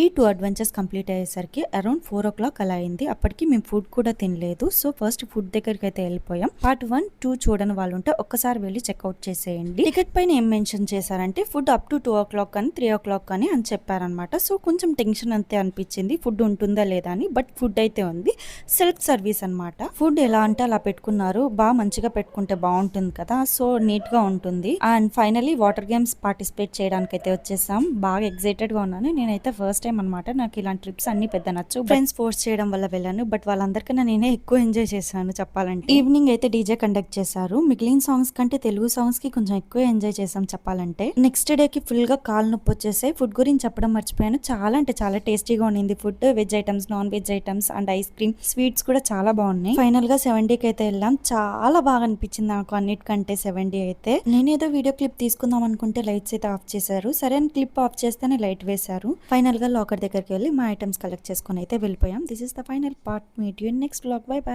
ఈ 2 adventures complete అయ్యేసరికి around 4 o'clock అలా అయింది. అప్పటికి మేము ఫుడ్ కూడా తినలేదు. సో ఫస్ట్ ఫుడ్ దగ్గరికి అయితే వెళ్ళిపోయాం. పార్ట్ 1, 2 చూడని వాళ్ళు ఉంటే ఒక్కసారి వెళ్ళి చెక్అవుట్ చేసేయండి. టికెట్ పైన ఏం మెన్షన్ చేశారంటే ఫుడ్ అప్ టు 2 o'clock కానీ 3 o'clock కానీ అని చెప్పారనమాట. సో కొంచెం టెన్షన్ అంతే అనిపించింది ఫుడ్ ఉంటుందా లేదా అని. బట్ ఫుడ్ అయితే ఉంది. సెల్ఫ్ సర్వీస్ అనమాట. ఫుడ్ ఎలా అంటే అలా పెట్టుకున్నారు. బాగా మంచిగా పెట్టుకుంటే బాగుంటుంది కదా. సో నీట్ గా ఉంటుంది. And finally water games participate చేయడానికి అయితే వచ్చేసాం. బాగా ఎక్సైటెడ్ గా ఉన్నాను. నేనైతే ఫస్ట్ టైం అనమాట. నాకు ఇలాంటి ట్రిప్స్ అన్ని పెద్ద నచ్చు. ఫ్రెండ్స్ ఫోర్స్ చేయడం వల్ల వెళ్ళాను. బట్ వాళ్ళందరికన్నా నేనే ఎక్కువ ఎంజాయ్ చేశాను చెప్పాలంటే. ఈవినింగ్ అయితే డీజే కండక్ట్ చేశారు. మిగిలిన సాంగ్స్ కంటే తెలుగు సాంగ్స్ కి కొంచెం ఎక్కువ ఎంజాయ్ చేసాం చెప్పాలంటే. నెక్స్ట్ డే కి ఫుల్ గా కాలు నొప్పి వచ్చేసాయి. ఫుడ్ గురించి చెప్పడం మర్చిపోయాను. చాలా అంటే చాలా టేస్టీగా ఉండింది food. Veg items, non veg items and ice cream, sweets కూడా చాలా బాగున్నాయి. ఫైనల్ గా 70కి అయితే వెళ్ళాం. చాలా బాగా అనిపించింది నాకు అన్నిటికంటే 70 అయితే. నేనేదో వీడియో క్లిప్ తీసుకుందాం అనుకుంటే లైట్స్ అయితే ఆఫ్ చేశారు. సరే అని క్లిప్ ఆఫ్ చేస్తేనే లైట్ వేశారు. ఫైనల్ గా లాకర్ దగ్గరికి వెళ్ళి మా ఐటమ్స్ కలెక్ట్ చేసుకుని అయితే వెళ్ళిపోయాం. This is the final part. Meet you in next vlog. By by.